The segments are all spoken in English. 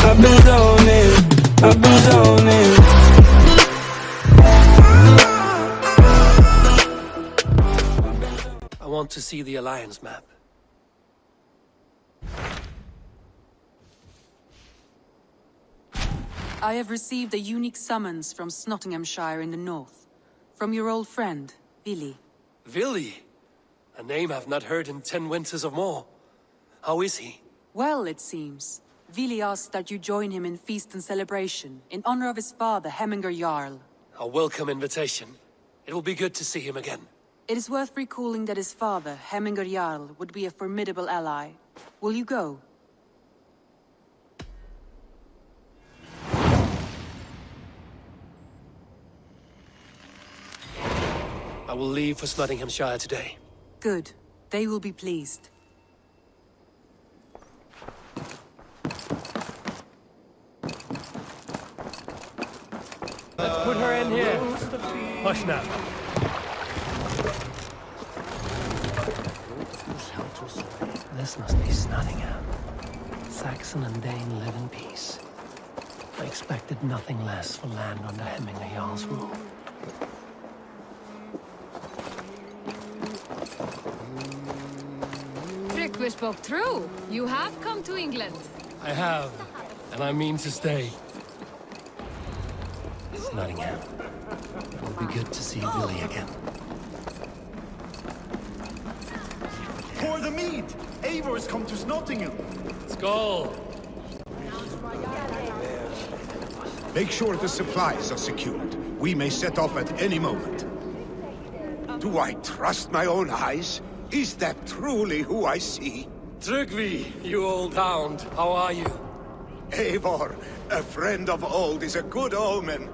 I've been zoning, I've been zoning. I want to see the Alliance map. I have received a unique summons from Nottinghamshire in the north. From your old friend, Billy. Villy? A name I've not heard in 10 winters or more. How is he? Well, it seems. Vili asked that you join him in feast and celebration, in honor of his father, Hemminger Jarl. A welcome invitation. It will be good to see him again. It is worth recalling that his father, Hemminger Jarl, would be a formidable ally. Will you go? I will leave for Nottinghamshire today. Good. They will be pleased. Let's put her in here. Hush now. This must be Nottingham. Saxon and Dane live in peace. I expected nothing less for land under Hemminger Jarl's rule. We spoke true. You have come to England. I have, and I mean to stay. It's Nottingham. It will be good to see Billy again. For the meat! Eivor's come to Nottingham. Skål! Make sure the supplies are secured. We may set off at any moment. Do I trust my own eyes? Is that truly who I see? Tryggvi, you old hound, how are you? Eivor, a friend of old is a good omen.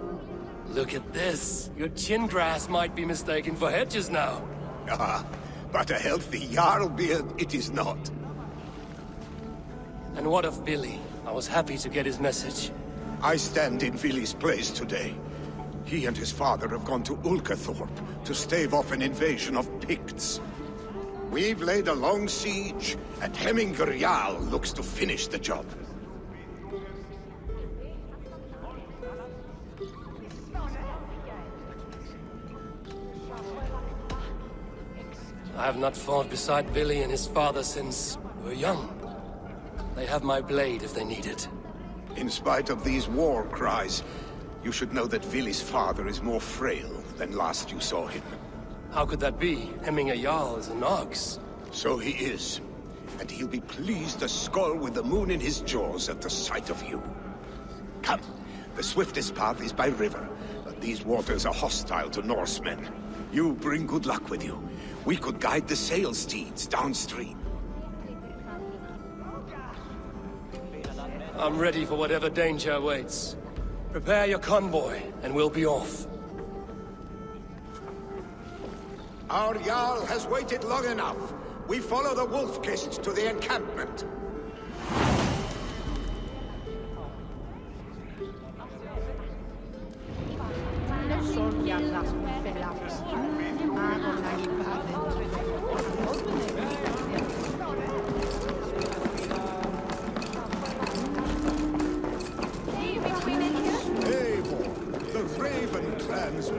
Look at this. Your chin grass might be mistaken for hedges now. Ah, but a healthy Jarl beard it is not. And what of Billy? I was happy to get his message. I stand in Vili's place today. He and his father have gone to Ulkathorpe to stave off an invasion of Picts. We've laid a long siege, and Hemminger Jarl looks to finish the job. I have not fought beside Billy and his father since we were young. They have my blade if they need it. In spite of these war cries, you should know that Vili's father is more frail than last you saw him. How could that be? Hemminger Jarl is an ox. So he is. And he'll be pleased to skull with the moon in his jaws at the sight of you. Come. The swiftest path is by river, but these waters are hostile to Norsemen. You bring good luck with you. We could guide the sail steeds downstream. I'm ready for whatever danger awaits. Prepare your convoy, and we'll be off. Our Jarl has waited long enough. We follow the Wolf-Kist to the encampment.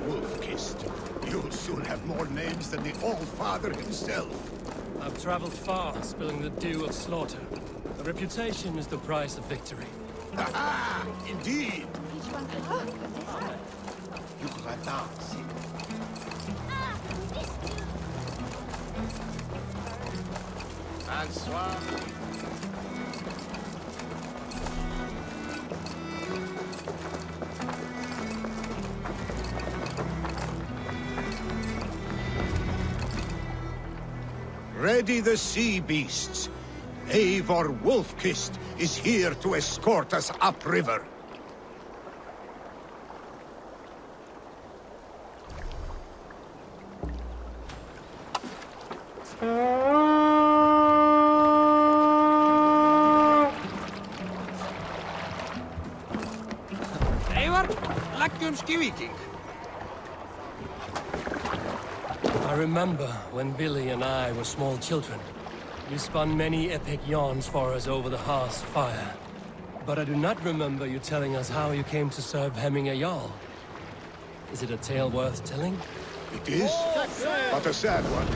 Wolf-Kist. You'll soon have more names than the All-Father himself. I've traveled far, spilling the dew of slaughter. A reputation is the price of victory. Aha! Indeed! Ready the sea beasts. Eivor Wolf-Kist is here to escort us upriver. Eivor, läggumski viking. I remember when Billy and I were small children. You spun many epic yarns for us over the hearth's fire. But I do not remember you telling us how you came to serve Hemminger Jarl. Is it a tale worth telling? It is, but a sad one.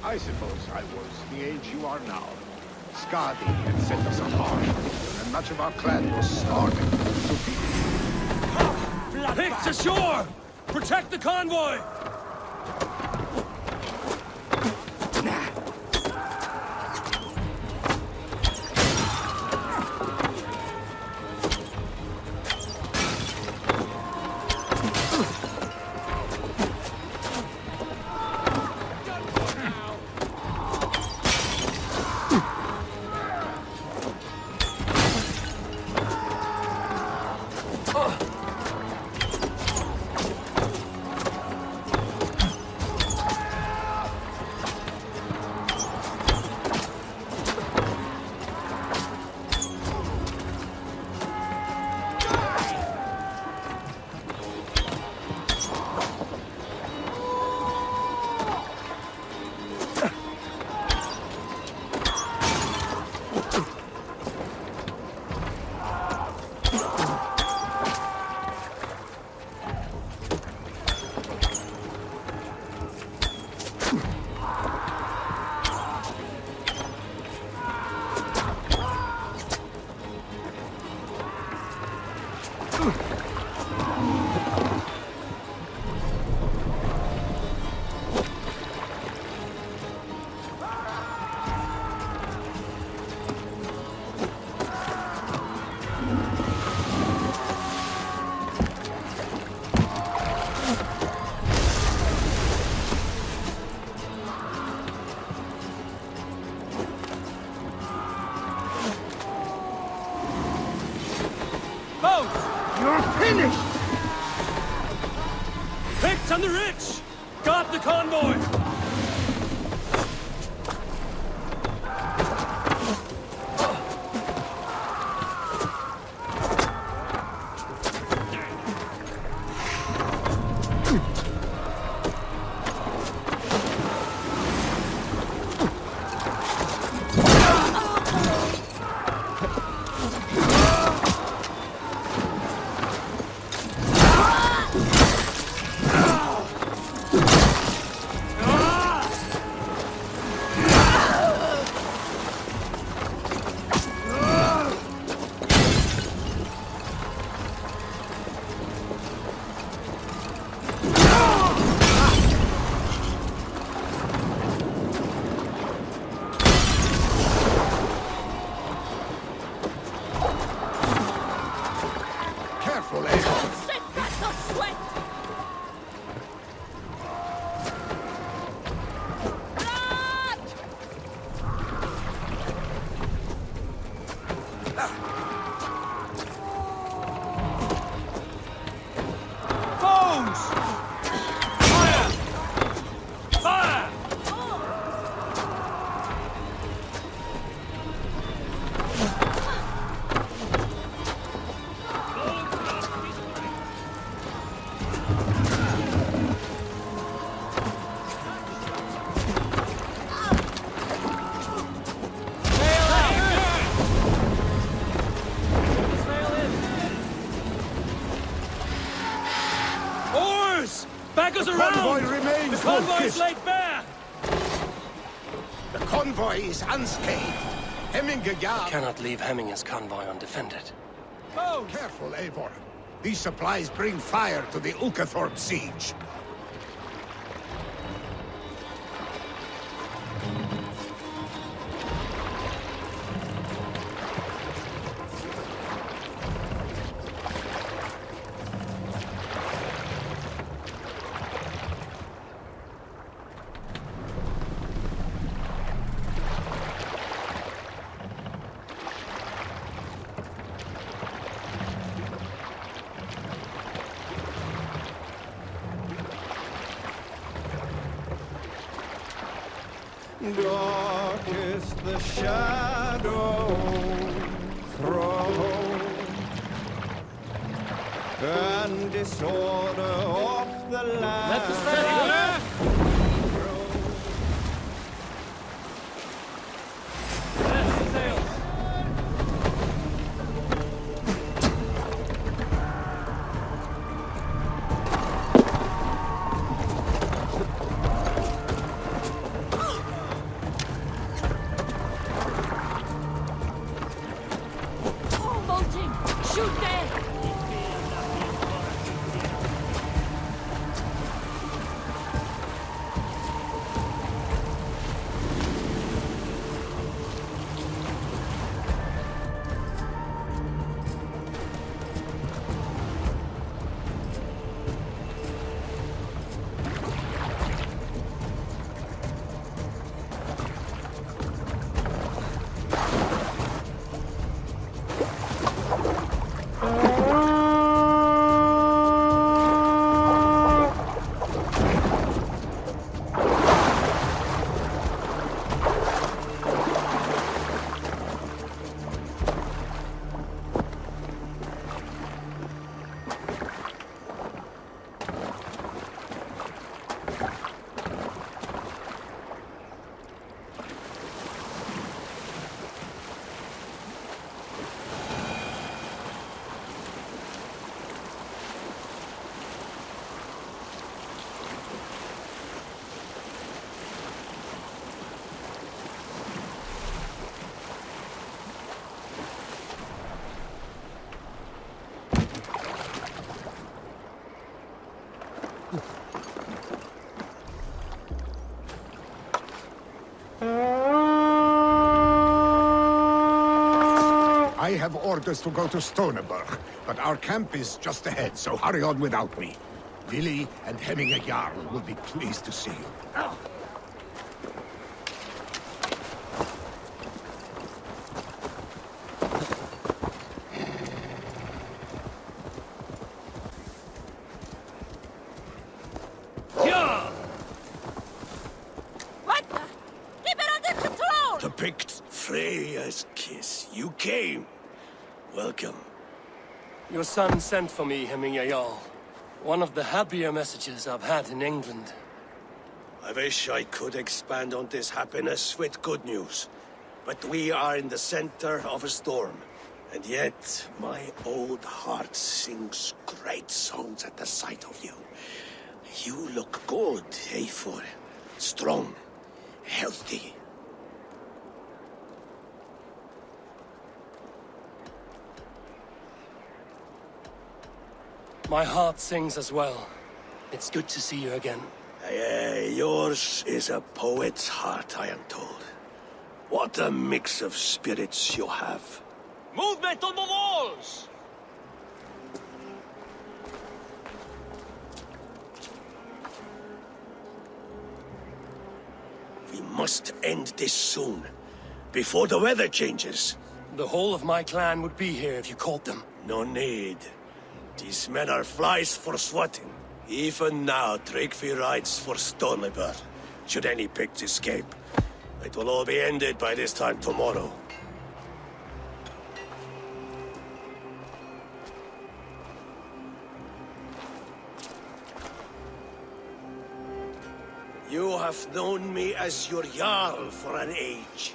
I suppose I was the age you are now. Skadi had sent us a harm, and much of our clan was starving to feed. Picts ashore! Protect the convoy! You're finished! Picts and the rich! Guard the convoy! Careful, Eivor. Back us The around! convoy remains The convoy focused. is laid bare! The convoy is unscathed. Hemminger Jarl. Cannot leave Hemminger's convoy undefended. Oh, careful, Eivor. These supplies bring fire to the Ulkathorpe siege. Dark is the shadow thrown, and disorder of the land. Let the sail! Chute! I have orders to go to Stoneberg, but our camp is just ahead, so hurry on without me. Willy and Hemminger Jarl will be pleased to see you. What the? Keep it under control! The Picts, Freya's kiss. You came. Welcome. Your son sent for me, Hemminger Jarl. One of the happier messages I've had in England. I wish I could expand on this happiness with good news. But we are in the center of a storm. And yet, my old heart sings great songs at the sight of you. You look good, Eivor. Strong, healthy. My heart sings as well. It's good to see you again. Yours is a poet's heart, I am told. What a mix of spirits you have. Movement on the walls! We must end this soon, before the weather changes. The whole of my clan would be here if you called them. No need. These men are flies for swatting. Even now, Tryggvi rides for Stonebur. Should any Picts escape, it will all be ended by this time tomorrow. You have known me as your Jarl for an age.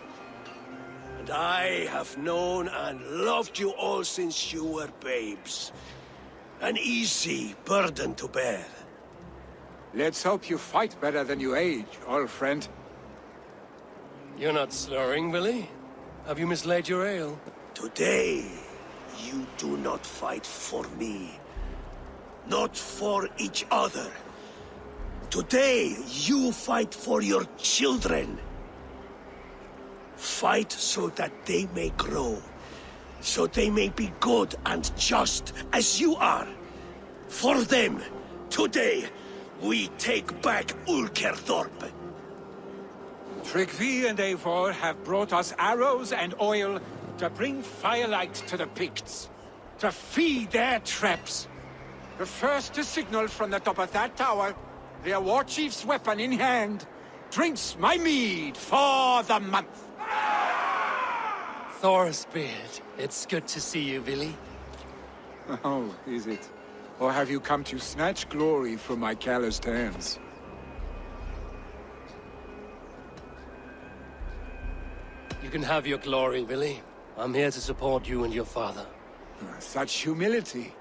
And I have known and loved you all since you were babes. An easy burden to bear. Let's hope you fight better than you age, old friend. You're not slurring, Willy? Have you mislaid your ale? Today, you do not fight for me. Not for each other. Today, you fight for your children. Fight so that they may grow. So they may be good and just as you are. For them, today, we take back Ulkerthorpe. Tryggvi and Eivor have brought us arrows and oil to bring firelight to the Picts. To feed their traps. The first to signal from the top of that tower, their war chief's weapon in hand, drinks my mead for the month. Thorsbeard, it's good to see you, Willy. Oh, is it? Or have you come to snatch glory from my calloused hands? You can have your glory, Willy. I'm here to support you and your father. Such humility.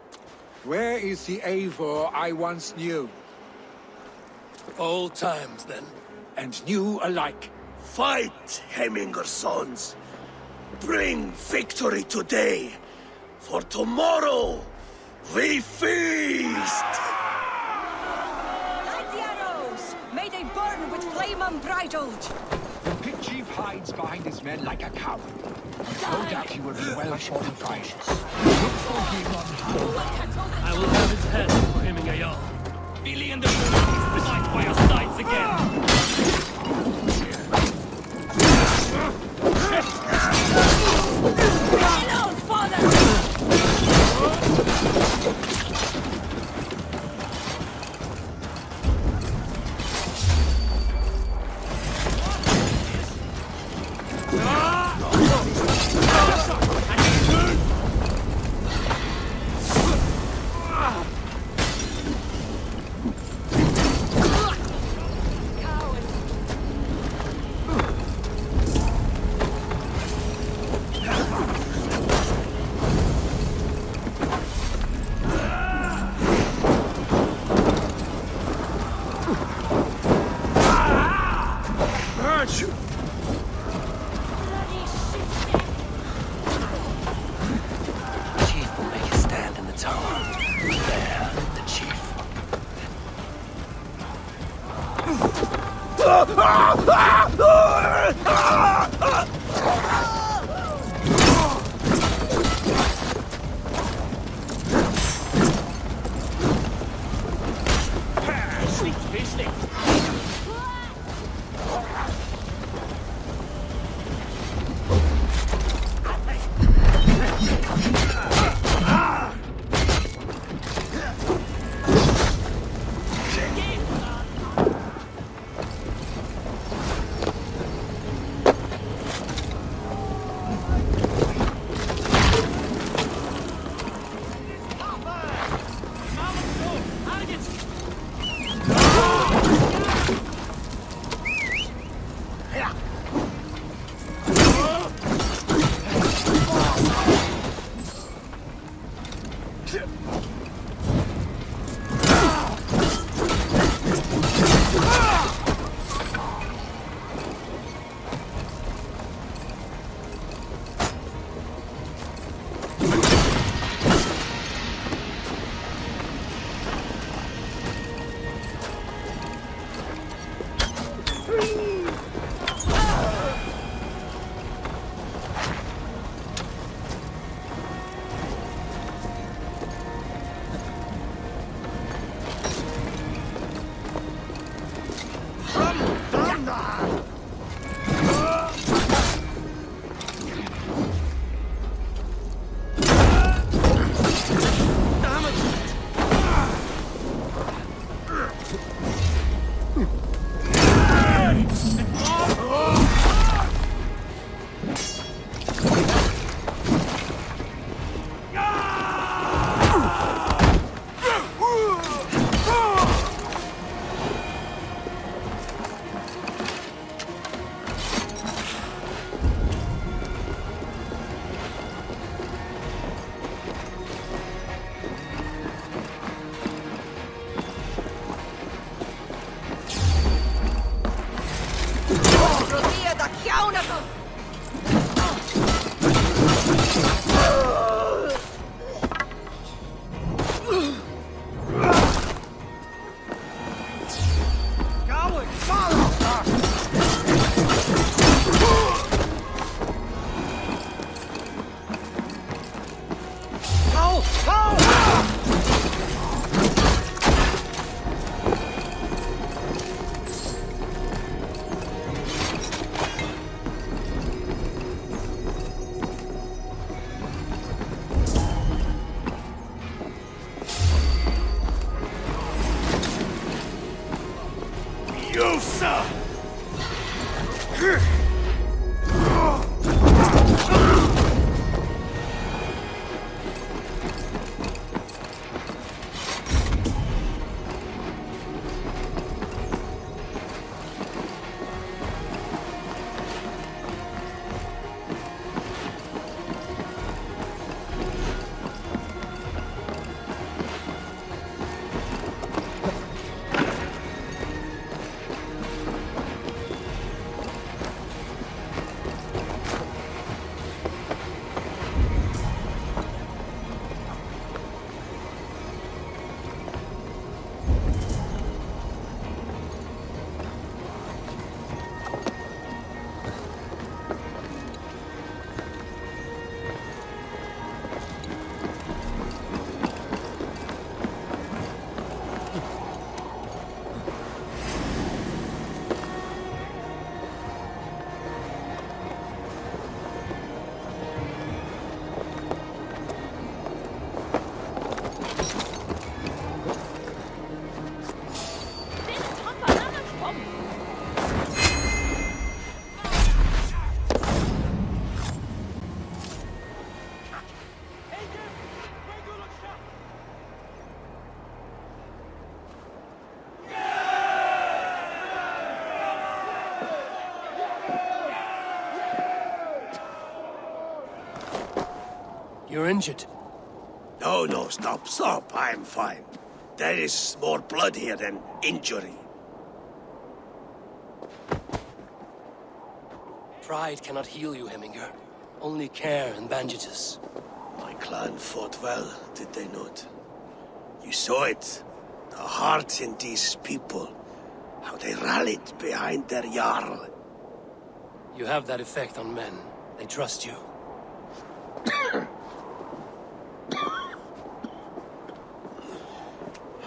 Where is the Eivor I once knew? Old times, then. And new alike. Fight, Hemminger sons. Bring victory today. For tomorrow, we feast! Light the arrows! May they burn with flame unbridled! The pit chief hides behind his men like a coward. No doubt he will be well fortified. Look for him on high. I will have his head for hemming a yaw. Billy and the boys fight by our sides again. Reload, father! Chief will make a stand in the tower. There, the chief. Sweet feasting. You're injured. No, no, stop, stop. I'm fine. There is more blood here than injury. Pride cannot heal you, Heminger. Only care and bandages. My clan fought well, did they not? You saw it. The heart in these people. How they rallied behind their Jarl. You have that effect on men. They trust you.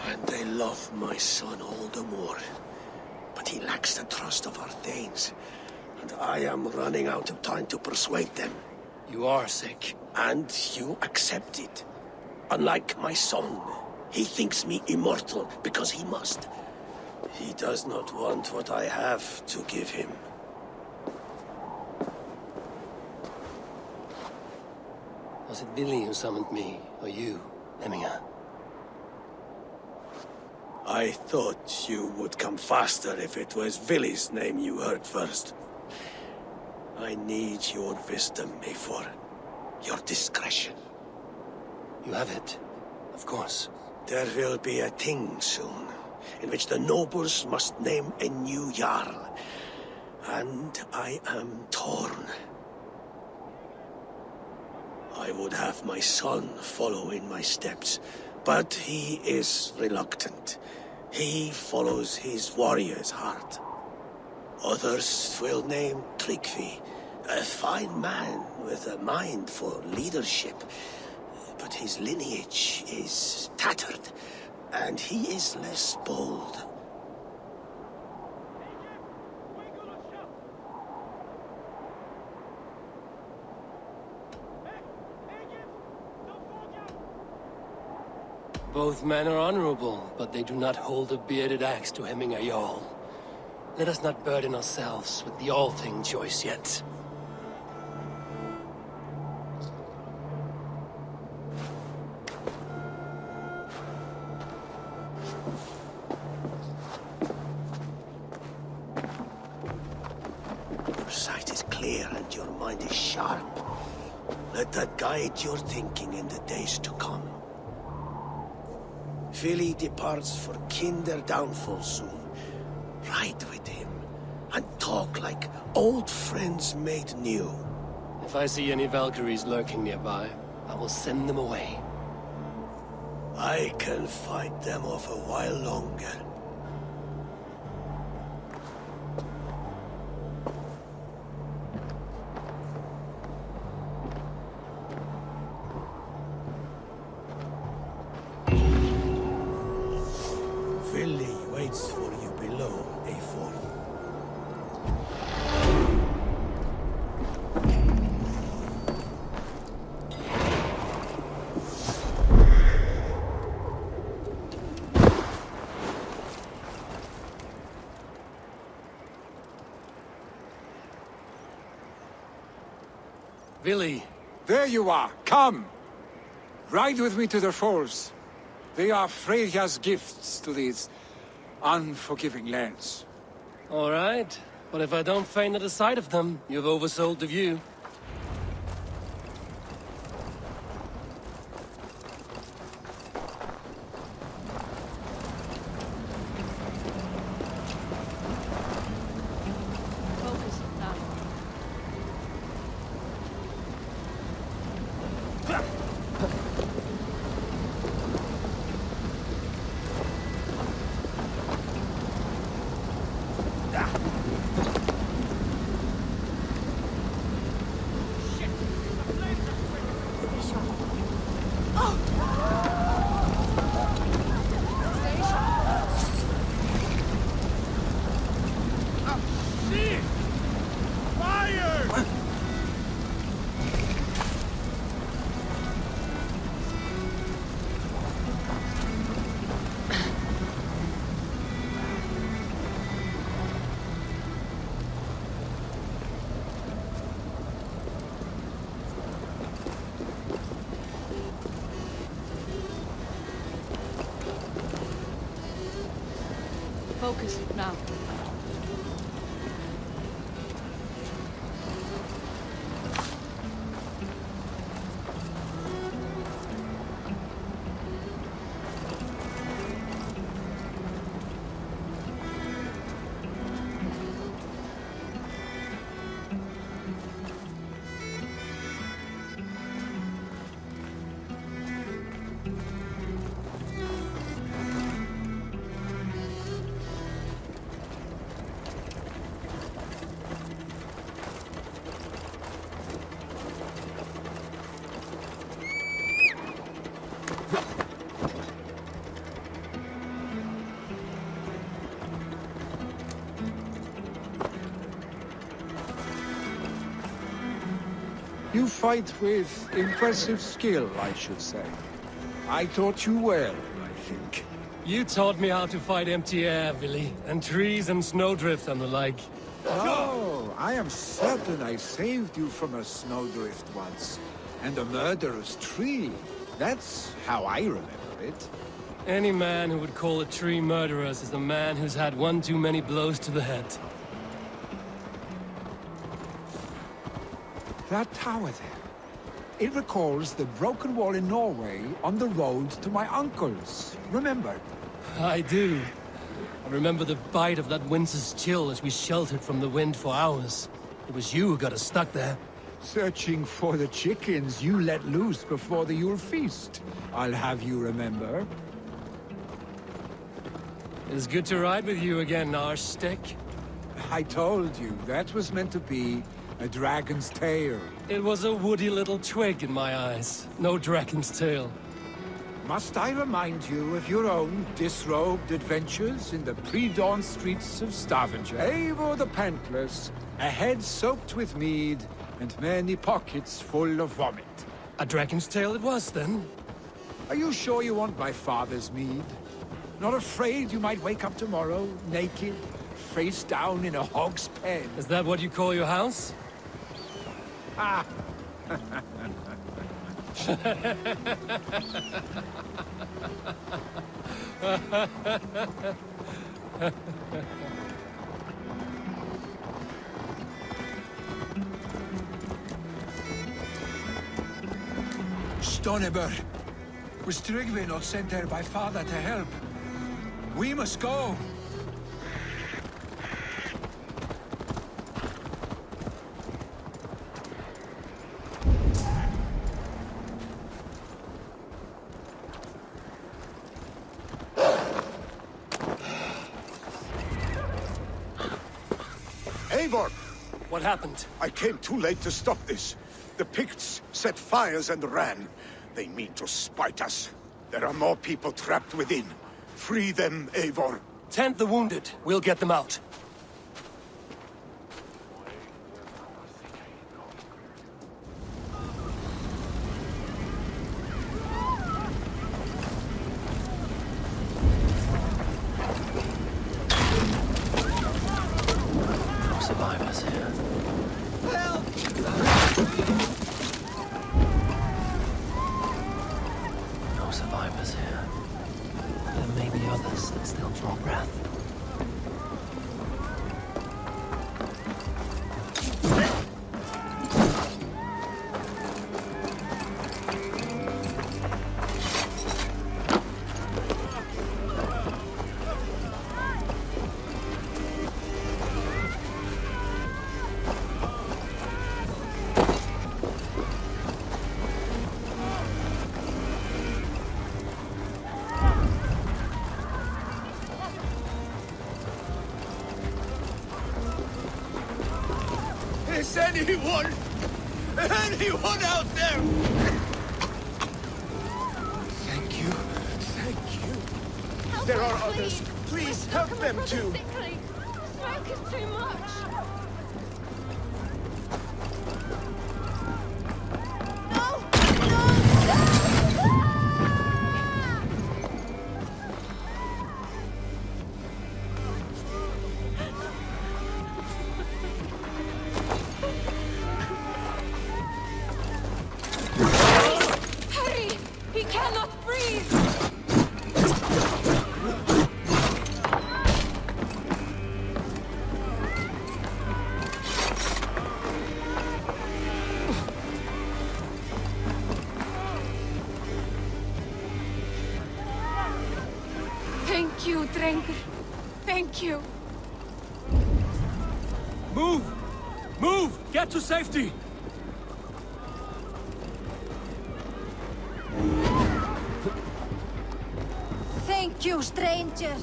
And they love my son all the more. But he lacks the trust of our Danes. And I am running out of time to persuade them. You are sick. And you accept it. Unlike my son, he thinks me immortal because he must. He does not want what I have to give him. Was it Billy who summoned me, or you, Heminger? I thought you would come faster if it was Villy's name you heard first. I need your wisdom, Mayfor. Your discretion. You have it, of course. There will be a thing soon, in which the nobles must name a new Jarl. And I am torn. I would have my son follow in my steps, but he is reluctant. He follows his warrior's heart. Others will name Tryggvi, a fine man with a mind for leadership. But his lineage is tattered, and he is less bold. Both men are honorable, but they do not hold a bearded axe to Heminger Jarl. Let us not burden ourselves with the all-thing choice yet. Your sight is clear and your mind is sharp. Let that guide your thinking in the days to come. Vili departs for Kinder downfall soon. Ride with him, and talk like old friends made new. If I see any Valkyries lurking nearby, I will send them away. I can fight them off a while longer. Vili waits for you below, A4. Billy! There you are. Come. Ride with me to the falls. They are Freya's gifts to these unforgiving lands. All right, but if I don't faint at the sight of them, you've oversold the view. Focus now. Focus now. fight with impressive skill, I should say. I taught you well, I think. You taught me how to fight empty air, Billy, and trees and snowdrift and the like. Oh, I am certain I saved you from a snowdrift once, and a murderous tree. That's how I remember it. Any man who would call a tree murderous is a man who's had one too many blows to the head. That tower there. It recalls the broken wall in Norway on the road to my uncle's. Remember? I do. I remember the bite of that winter's chill as we sheltered from the wind for hours. It was you who got us stuck there. Searching for the chickens you let loose before the Yule feast. I'll have you remember. It's good to ride with you again, Arstick. I told you, that was meant to be a dragon's tail. It was a woody little twig in my eyes. No dragon's tail. Must I remind you of your own disrobed adventures in the pre-dawn streets of Stavanger? Eivor the Pantless, a head soaked with mead, and many pockets full of vomit. A dragon's tail it was, then? Are you sure you want my father's mead? Not afraid you might wake up tomorrow, naked, face down in a hog's pen? Is that what you call your house? Ah! Stoneber! Was Tryggvi not sent there by father to help? We must go! Eivor! What happened? I came too late to stop this. The Picts set fires and ran. They mean to spite us. There are more people trapped within. Free them, Eivor. Tend the wounded. We'll get them out. No survivors here. No survivors here. There may be others that still draw breath. Is anyone out there? Thank you. Thank you. There are others. Please help them too. Smoke is too much. Hurry! He cannot breathe! Thank you, Drengur. Thank you. Move! Move! Get to safety! Thank you, stranger.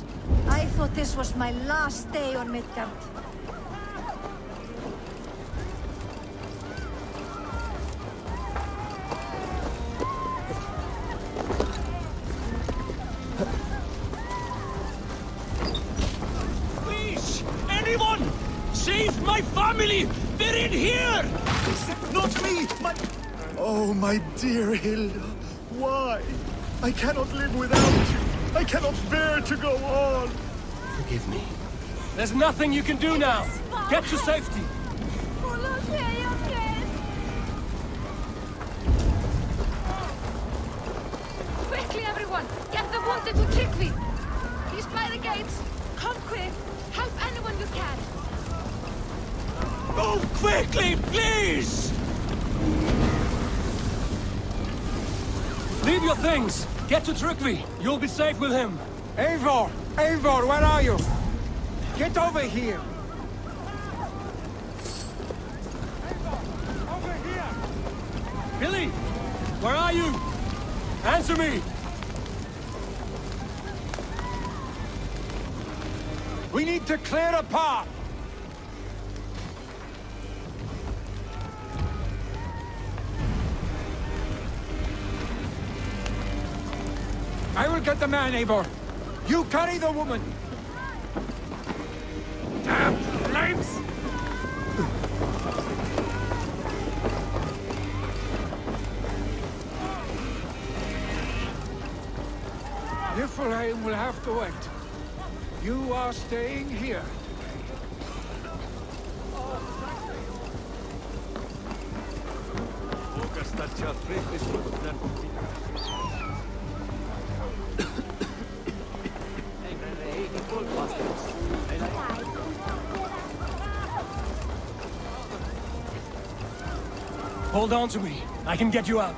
I thought this was my last day on Midgard. Please! Anyone! Save my family! They're in here! Not me! Oh, my dear Hilda, why? I cannot live without you. I cannot bear to go on. Forgive me. There's nothing you can do now. Get to safety. Quickly, everyone! Get the wounded to Trygvi! He's by the gates! Come quick! Help anyone you can! Move quickly, please! Leave your things. Get to Trygvi. You'll be safe with him. Eivor! Eivor, where are you? Get over here! Eivor, over here! Billy! Where are you? Answer me! We need to clear a path! I will get the man, Eivor. You carry the woman. Damn flames! Niflheim will have to wait. You are staying here. Hold on to me. I can get you out.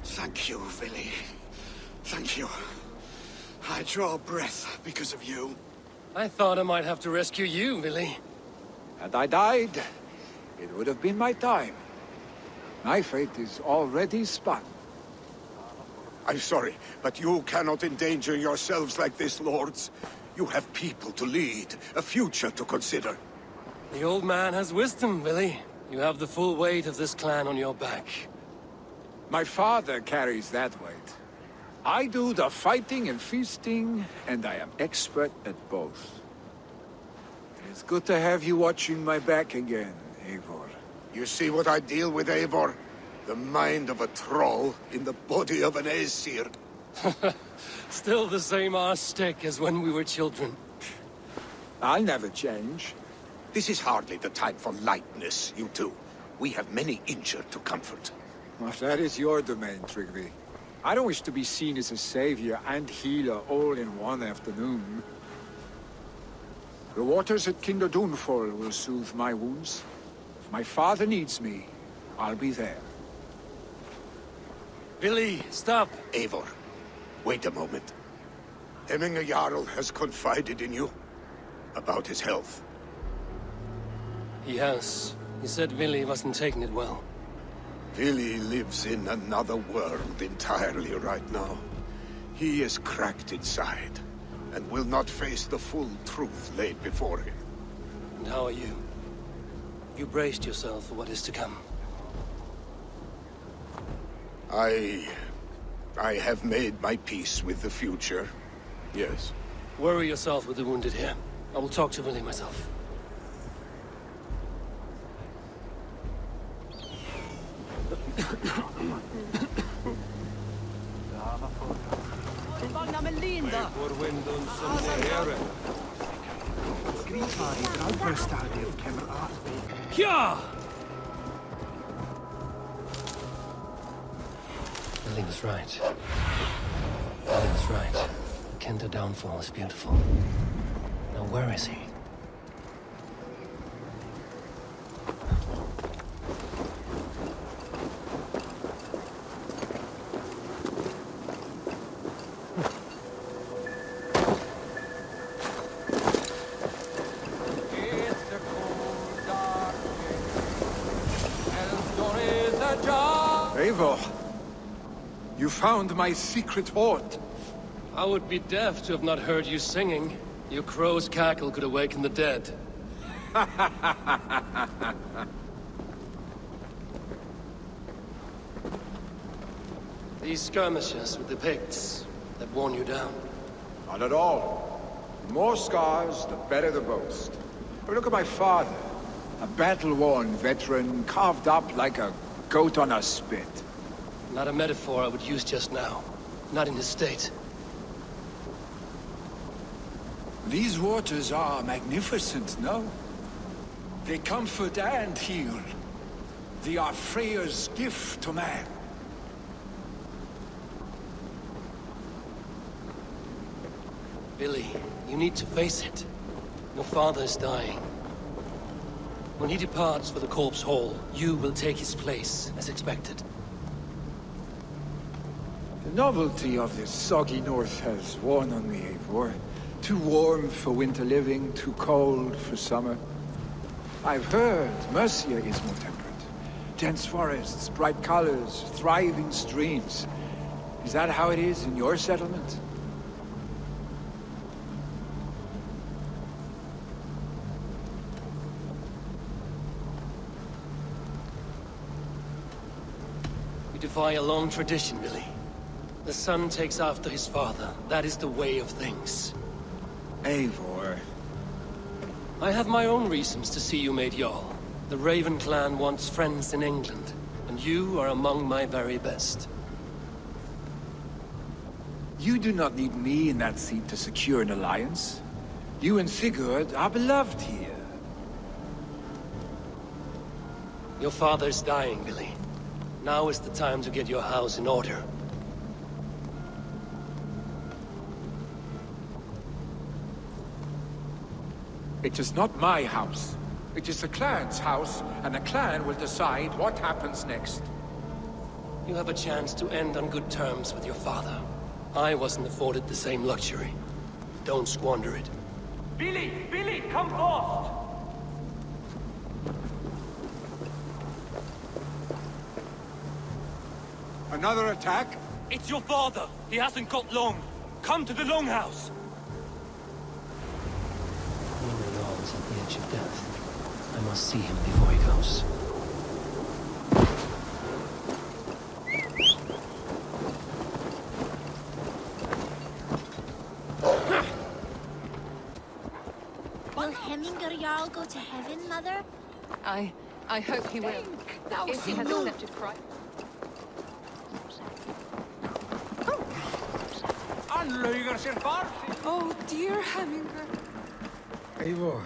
Thank you, Billy. Thank you. I draw breath because of you. I thought I might have to rescue you, Billy. Had I died, it would have been my time. My fate is already spun. I'm sorry, but you cannot endanger yourselves like this, lords. You have people to lead, a future to consider. The old man has wisdom, Billy. You have the full weight of this clan on your back. My father carries that weight. I do the fighting and feasting, and I am expert at both. It's good to have you watching my back again, Eivor. You see what I deal with, Eivor? The mind of a troll in the body of an Aesir. Still the same arse stick as when we were children. I'll never change. This is hardly the time for lightness, you two. We have many injured to comfort. Well, that is your domain, Trygvi. I don't wish to be seen as a savior and healer all in one afternoon. The waters at Kinder Dunfall will soothe my wounds. If my father needs me, I'll be there. Billy, stop! Eivor, wait a moment. Hemminger Jarl has confided in you about his health. He has. He said Billy wasn't taking it well. Billy lives in another world entirely right now. He is cracked inside, and will not face the full truth laid before him. And how are you? You braced yourself for what is to come. I have made my peace with the future, yes. Worry yourself with the wounded here. I will talk to Billy myself. Kja! Billy was right. Billy was right. Kinder Downfall is beautiful. Now where is he? Eivor! You found my secret hoard. I would be deaf to have not heard you singing. Your crow's cackle could awaken the dead. These skirmishes with the Picts that worn you down. Not at all. The more scars, the better the boast. But look at my father. A battle-worn veteran, carved up like a goat on a spit. Not a metaphor I would use just now. Not in his state. These waters are magnificent, no? They comfort and heal. They are Freya's gift to man. Billy, you need to face it. Your father is dying. When he departs for the Corpse Hall, you will take his place, as expected. The novelty of this soggy north has worn on me, Eivor. Too warm for winter living, too cold for summer. I've heard Mercia is more temperate. Dense forests, bright colors, thriving streams. Is that how it is in your settlement? You defy a long tradition, Billy. The son takes after his father. That is the way of things. Eivor. I have my own reasons to see you made Jarl. The Raven clan wants friends in England, and you are among my very best. You do not need me in that seat to secure an alliance. You and Sigurd are beloved here. Your father's dying, Billy. Now is the time to get your house in order. It is not my house. It is the clan's house, and the clan will decide what happens next. You have a chance to end on good terms with your father. I wasn't afforded the same luxury. Don't squander it. Billy! Billy, come fast! Another attack? It's your father! He hasn't got long! Come to the Longhouse! Jarl's at the edge of death. I must see him before he goes. Will Hemminger Jarl go to heaven, Mother? I hope he will. If he has accepted Christ. Oh, dear Hemminger. Eivor.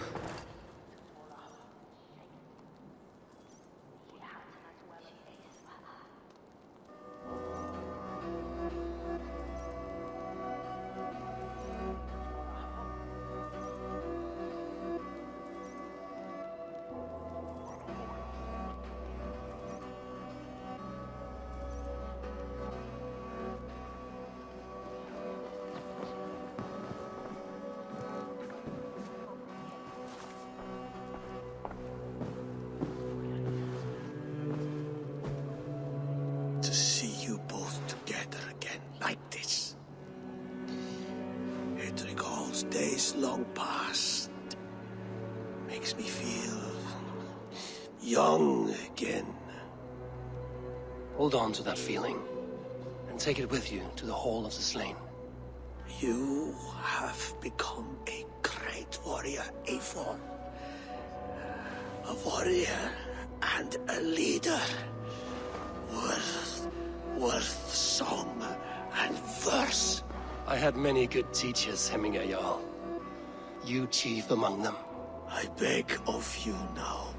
To see you both together again like this. It recalls days long past. Makes me feel young again. Hold on to that feeling, and take it with you to the Hall of the Slain. You have become a great warrior, Eivor. A warrior and a leader. Worth song and verse. I had many good teachers, Hemminger Jarl. You chief among them. I beg of you now.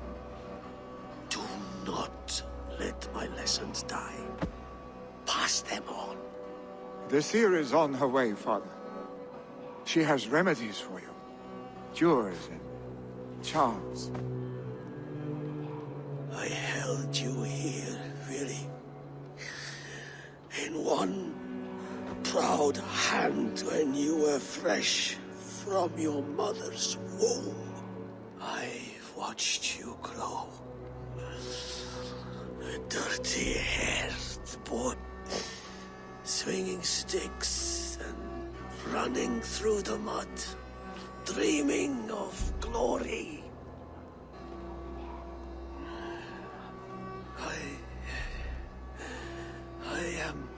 Do not let my lessons die. Pass them on. The seer is on her way, Father. She has remedies for you. Cures and charms. I held you here, really. In one proud hand when you were fresh from your mother's womb. I've watched you grow. A dirty-haired just boy, swinging sticks and running through the mud, dreaming of glory. I am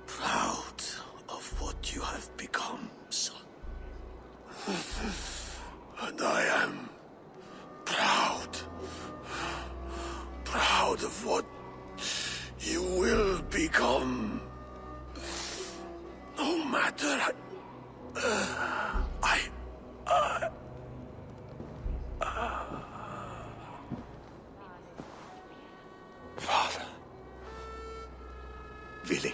proud of what you have become, son. And I am proud of what you will become. No matter. Father. Vili.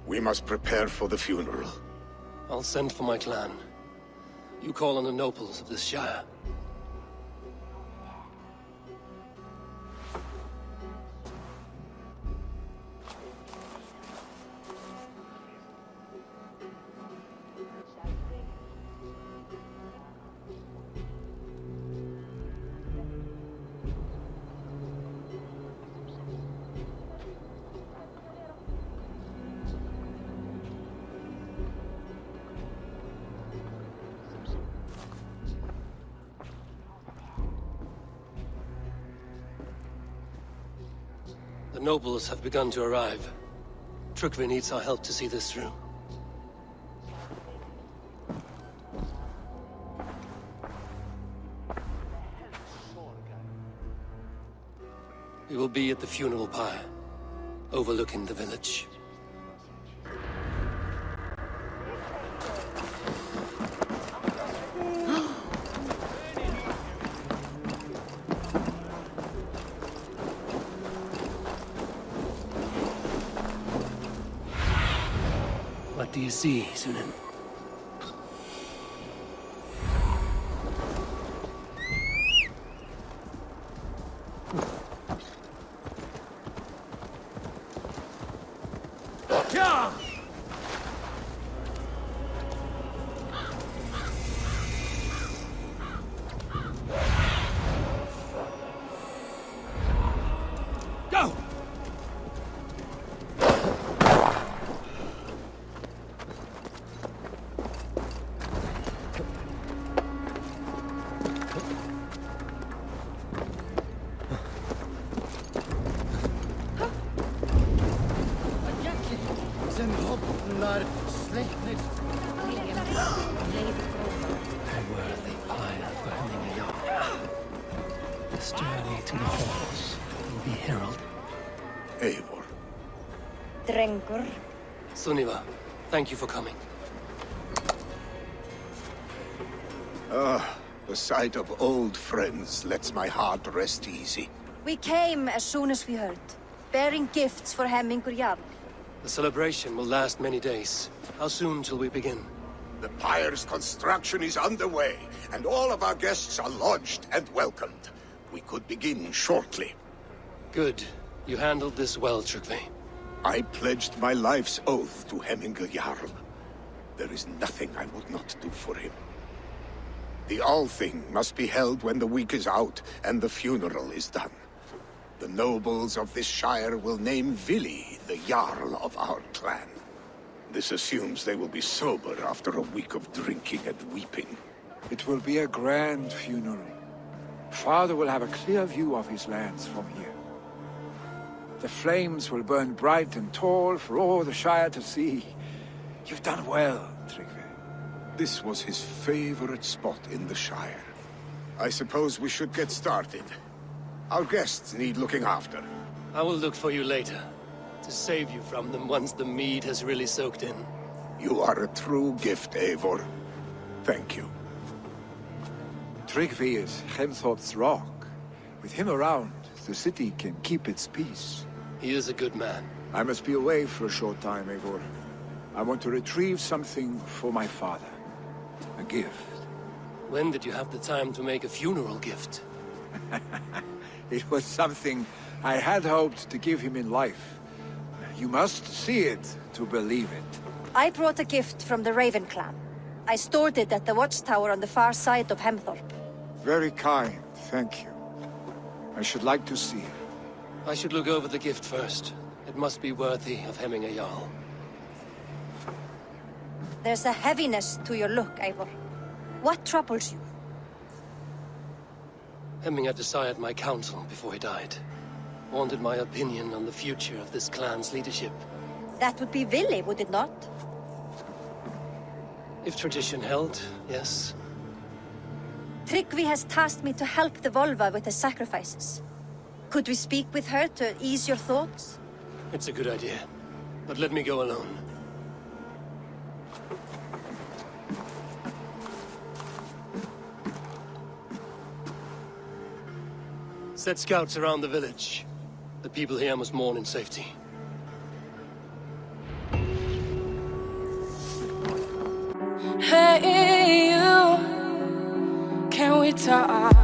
We must prepare for the funeral. I'll send for my clan. You call on the nobles of this shire. The nobles have begun to arrive. Trygve needs our help to see this through. We will be at the funeral pyre, overlooking the village. What do you see, Sunan? Go! Unworthy pyre for hemming a yacht. This journey to the halls will be heralded. Eivor. Drengur. Sunniva, thank you for coming. The sight of old friends lets my heart rest easy. We came as soon as we heard, bearing gifts for Hemmingur Jarl. The celebration will last many days. How soon till we begin? The pyre's construction is underway, and all of our guests are lodged and welcomed. We could begin shortly. Good. You handled this well, Trygve. I pledged my life's oath to Hemmingur Jarl. There is nothing I would not do for him. The Althing must be held when the week is out and the funeral is done. The nobles of this shire will name Vili the Jarl of our clan. This assumes they will be sober after a week of drinking and weeping. It will be a grand funeral. Father will have a clear view of his lands from here. The flames will burn bright and tall for all the Shire to see. You've done well, Trygve. This was his favorite spot in the Shire. I suppose we should get started. Our guests need looking after. I will look for you later, to save you from them once the mead has really soaked in. You are a true gift, Eivor. Thank you. Trygve is Hemthorpe's rock. With him around, the city can keep its peace. He is a good man. I must be away for a short time, Eivor. I want to retrieve something for my father. A gift. When did you have the time to make a funeral gift? It was something I had hoped to give him in life. You must see it to believe it. I brought a gift from the Raven clan. I stored it at the watchtower on the far side of Hemthorpe. Very kind, thank you. I should like to see it. I should look over the gift first. It must be worthy of hemming a Jarl. There's a heaviness to your look, Eivor. What troubles you? Hemming had desired my counsel before he died. Wanted my opinion on the future of this clan's leadership. That would be Vili, would it not? If tradition held, yes. Tryggvi has tasked me to help the Volva with the sacrifices. Could we speak with her to ease your thoughts? It's a good idea. But let me go alone. Set scouts around the village. The people here must mourn in safety. Hey, you. Can we talk?